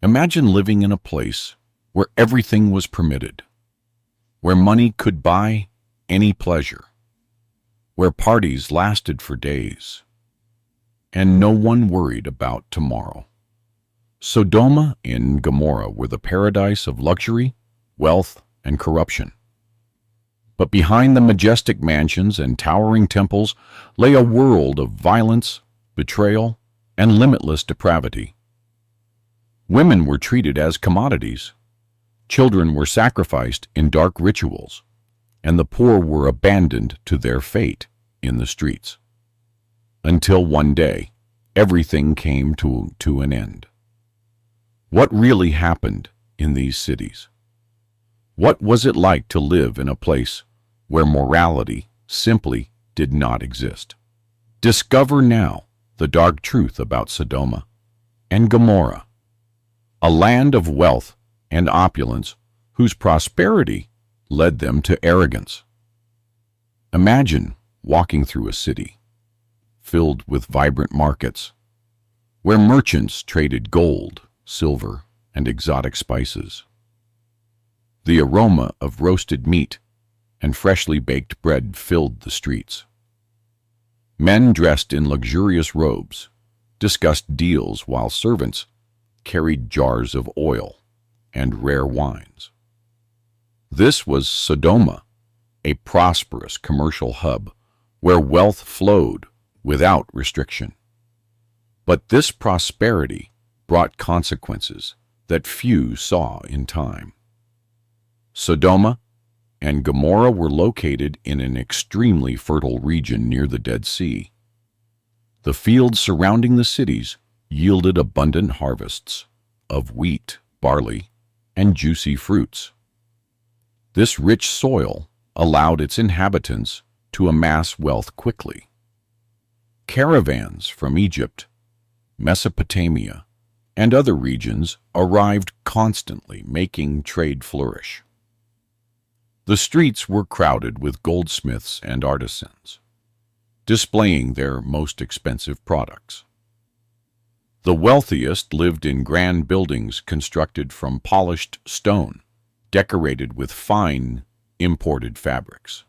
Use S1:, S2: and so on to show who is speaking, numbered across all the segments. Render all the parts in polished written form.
S1: Imagine living in a place where everything was permitted, where money could buy any pleasure, where parties lasted for days, and no one worried about tomorrow. Sodom and Gomorrah were the paradise of luxury, wealth, and corruption. But behind the majestic mansions and towering temples lay a world of violence, betrayal, and limitless depravity. Women were treated as commodities, children were sacrificed in dark rituals, and the poor were abandoned to their fate in the streets. Until one day, everything came to an end. What really happened in these cities? What was it like to live in a place where morality simply did not exist? Discover now the dark truth about Sodom and Gomorrah, a land of wealth and opulence whose prosperity led them to arrogance. Imagine walking through a city filled with vibrant markets, where merchants traded gold, silver, and exotic spices. The aroma of roasted meat and freshly baked bread filled the streets. Men dressed in luxurious robes discussed deals while servants carried jars of oil and rare wines. This was Sodom, a prosperous commercial hub where wealth flowed without restriction. But this prosperity brought consequences that few saw in time. Sodom and Gomorrah were located in an extremely fertile region near the Dead Sea. The fields surrounding the cities yielded abundant harvests of wheat, barley, and juicy fruits. This rich soil allowed its inhabitants to amass wealth quickly. Caravans from Egypt, Mesopotamia, and other regions arrived constantly, making trade flourish. The streets were crowded with goldsmiths and artisans, displaying their most expensive products. The wealthiest lived in grand buildings constructed from polished stone, decorated with fine, imported fabrics.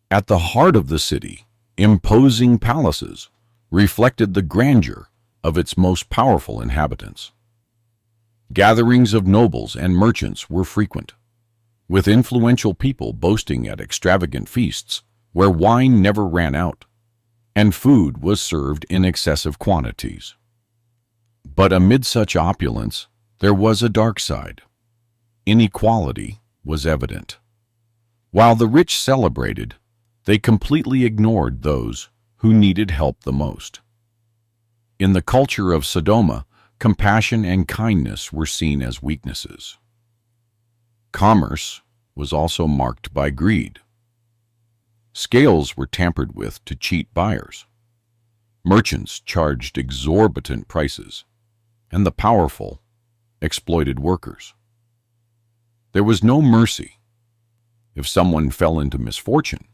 S1: At the heart of the city, imposing palaces reflected the grandeur of its most powerful inhabitants. Gatherings of nobles and merchants were frequent, with influential people boasting at extravagant feasts where wine never ran out, and food was served in excessive quantities. But amid such opulence, there was a dark side. Inequality was evident. While the rich celebrated, they completely ignored those who needed help the most. In the culture of Sodom, compassion and kindness were seen as weaknesses. Commerce was also marked by greed. Scales were tampered with to cheat buyers. Merchants charged exorbitant prices, and the powerful exploited workers. There was no mercy. If someone fell into misfortune,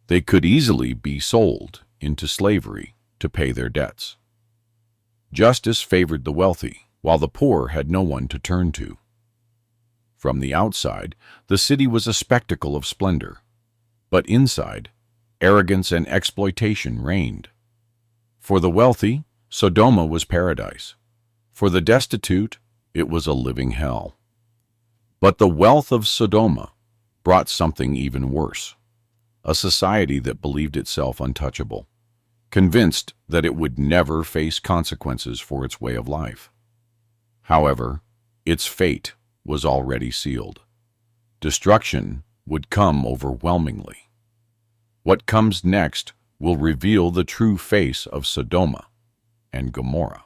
S1: they could easily be sold into slavery to pay their debts. Justice favored the wealthy, while the poor had no one to turn to. From the outside, the city was a spectacle of splendor, but inside, arrogance and exploitation reigned. For the wealthy, Sodom was paradise. For the destitute, it was a living hell. But the wealth of Sodom brought something even worse, a society that believed itself untouchable, convinced that it would never face consequences for its way of life. However, its fate was already sealed. Destruction would come overwhelmingly. What comes next will reveal the true face of Sodom and Gomorrah.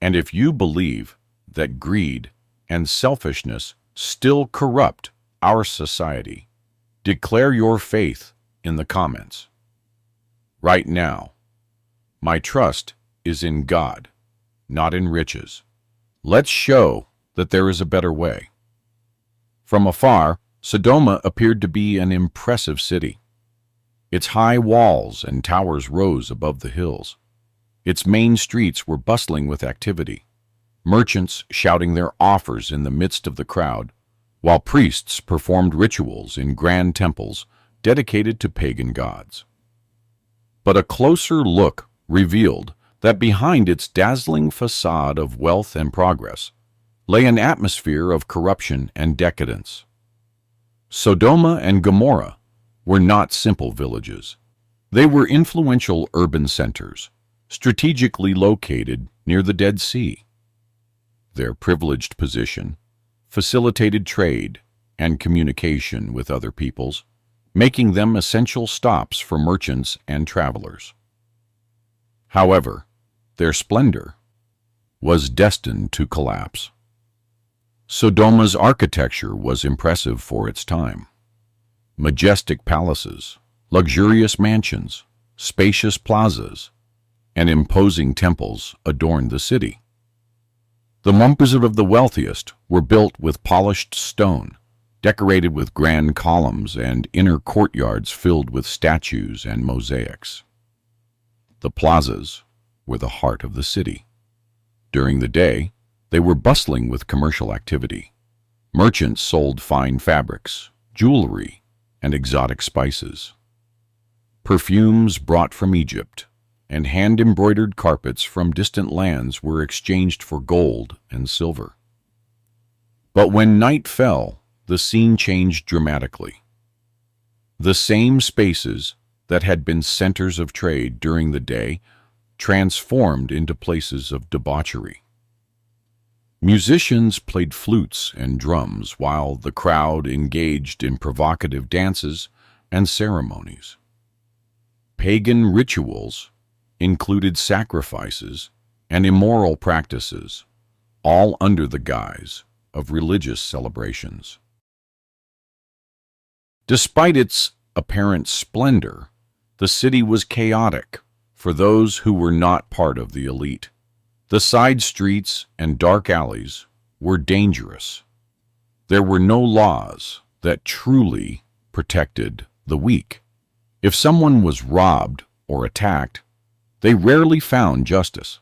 S1: And if you believe that greed and selfishness still corrupt our society, declare your faith in the comments. Right now, my trust is in God, not in riches. Let's show that there is a better way. From afar, Sodom appeared to be an impressive city. Its high walls and towers rose above the hills. Its main streets were bustling with activity. merchants shouting their offers in the midst of the crowd, while priests performed rituals in grand temples dedicated to pagan gods. But a closer look revealed that behind its dazzling facade of wealth and progress lay an atmosphere of corruption and decadence. Sodom and Gomorrah were not simple villages. They were influential urban centers, strategically located near the Dead Sea. Their privileged position facilitated trade and communication with other peoples, making them essential stops for merchants and travelers. However, their splendor was destined to collapse. Sodom's architecture was impressive for its time. Majestic palaces, luxurious mansions, spacious plazas, and imposing temples adorned the city. The homes of the wealthiest were built with polished stone, decorated with grand columns and inner courtyards filled with statues and mosaics. The plazas were the heart of the city. During the day, they were bustling with commercial activity. Merchants sold fine fabrics, jewelry, and exotic spices. Perfumes brought from Egypt and hand-embroidered carpets from distant lands were exchanged for gold and silver. But when night fell, the scene changed dramatically. The same spaces that had been centers of trade during the day transformed into places of debauchery. Musicians played flutes and drums while the crowd engaged in provocative dances and ceremonies. Pagan rituals included sacrifices and immoral practices, all under the guise of religious celebrations. Despite its apparent splendor, the city was chaotic for those who were not part of the elite. The side streets and dark alleys were dangerous. There were no laws that truly protected the weak. If someone was robbed or attacked, they rarely found justice.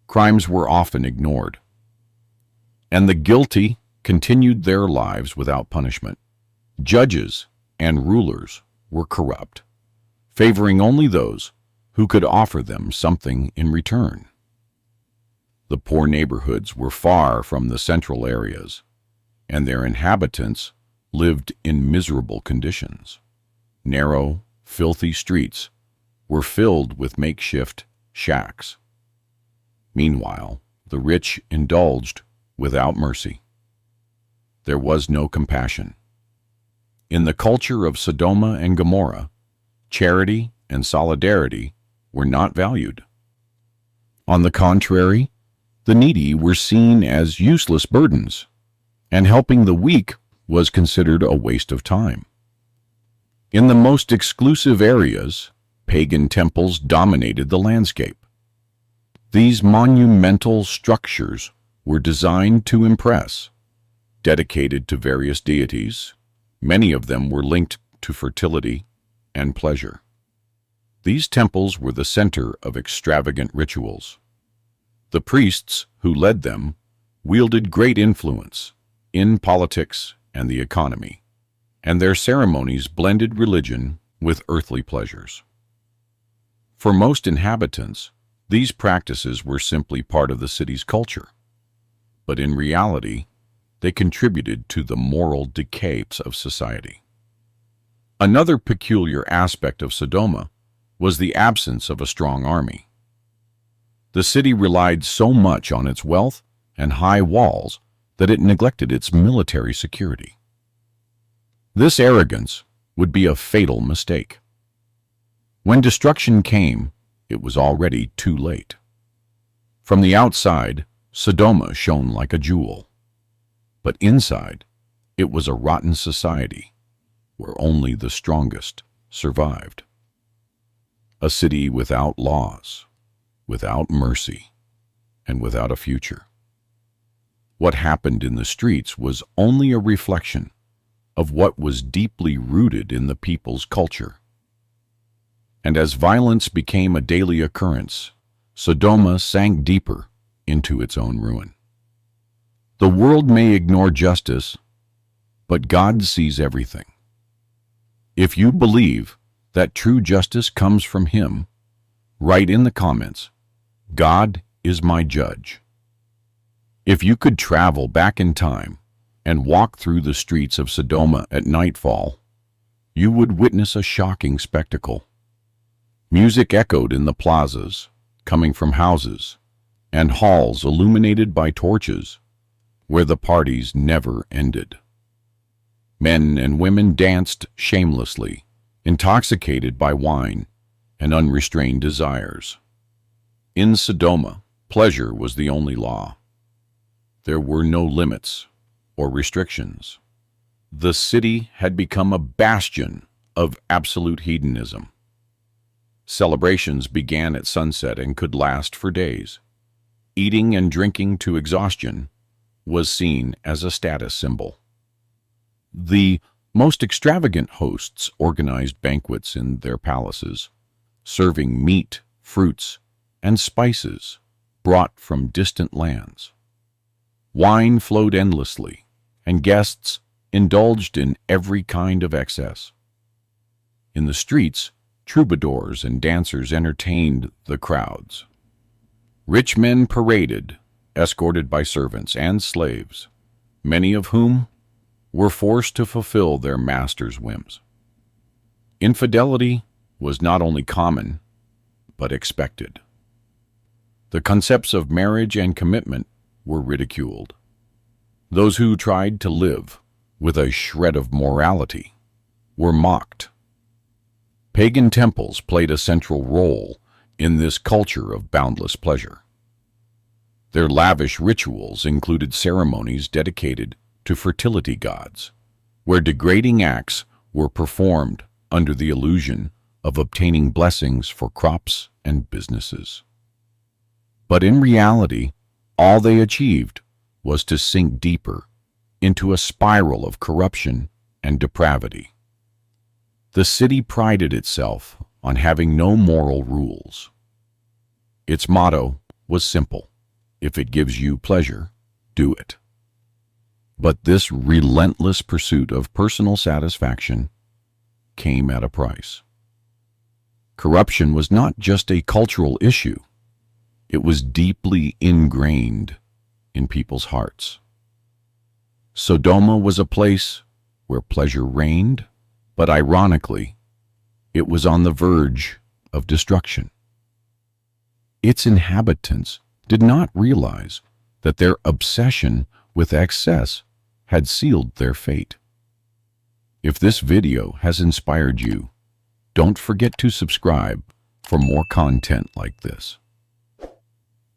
S1: Crimes were often ignored, and the guilty continued their lives without punishment. Judges and rulers were corrupt, favoring only those who could offer them something in return. The poor neighborhoods were far from the central areas, and their inhabitants lived in miserable conditions. Narrow, filthy streets were filled with makeshift shacks. Meanwhile, the rich indulged without mercy. There was no compassion. In the culture of Sodom and Gomorrah, charity and solidarity were not valued. On the contrary, the needy were seen as useless burdens, and helping the weak was considered a waste of time. In the most exclusive areas, pagan temples dominated the landscape. These monumental structures were designed to impress, dedicated to various deities. Many of them were linked to fertility and pleasure. These temples were the center of extravagant rituals. The priests who led them wielded great influence in politics and the economy, and their ceremonies blended religion with earthly pleasures. For most inhabitants, these practices were simply part of the city's culture, but in reality, they contributed to the moral decay of society. Another peculiar aspect of Sodom was the absence of a strong army. The city relied so much on its wealth and high walls that it neglected its military security. This arrogance would be a fatal mistake. When destruction came, it was already too late. From the outside, Sodom shone like a jewel. But inside, it was a rotten society where only the strongest survived. A city without laws, without mercy, and without a future. What happened in the streets was only a reflection of what was deeply rooted in the people's culture. And as violence became a daily occurrence, Sodom sank deeper into its own ruin. The world may ignore justice, but God sees everything. If you believe that true justice comes from Him, write in the comments, "God is my judge." If you could travel back in time and walk through the streets of Sodom at nightfall, you would witness a shocking spectacle. Music echoed in the plazas, coming from houses, and halls illuminated by torches, where the parties never ended. Men and women danced shamelessly, intoxicated by wine and unrestrained desires. In Sodom, pleasure was the only law. There were no limits or restrictions. The city had become a bastion of absolute hedonism. Celebrations began at sunset and could last for days. Eating and drinking to exhaustion was seen as a status symbol. The most extravagant hosts organized banquets in their palaces, serving meat, fruits, and spices brought from distant lands. Wine flowed endlessly, and guests indulged in every kind of excess. In the streets, troubadours and dancers entertained the crowds. Rich men paraded, escorted by servants and slaves, many of whom were forced to fulfill their masters' whims. Infidelity was not only common, but expected. The concepts of marriage and commitment were ridiculed. Those who tried to live with a shred of morality were mocked. Pagan temples played a central role in this culture of boundless pleasure. Their lavish rituals included ceremonies dedicated to fertility gods, where degrading acts were performed under the illusion of obtaining blessings for crops and businesses. But in reality, all they achieved was to sink deeper into a spiral of corruption and depravity. The city prided itself on having no moral rules. Its motto was simple: if it gives you pleasure, do it. But this relentless pursuit of personal satisfaction came at a price. Corruption was not just a cultural issue, it was deeply ingrained in people's hearts. Sodom was a place where pleasure reigned, but ironically, it was on the verge of destruction. Its inhabitants did not realize that their obsession with excess had sealed their fate. If this video has inspired you, don't forget to subscribe for more content like this.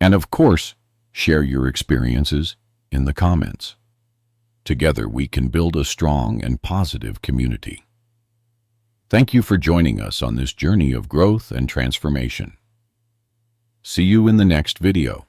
S1: And of course, share your experiences in the comments. Together we can build a strong and positive community. Thank you for joining us on this journey of growth and transformation. See you in the next video.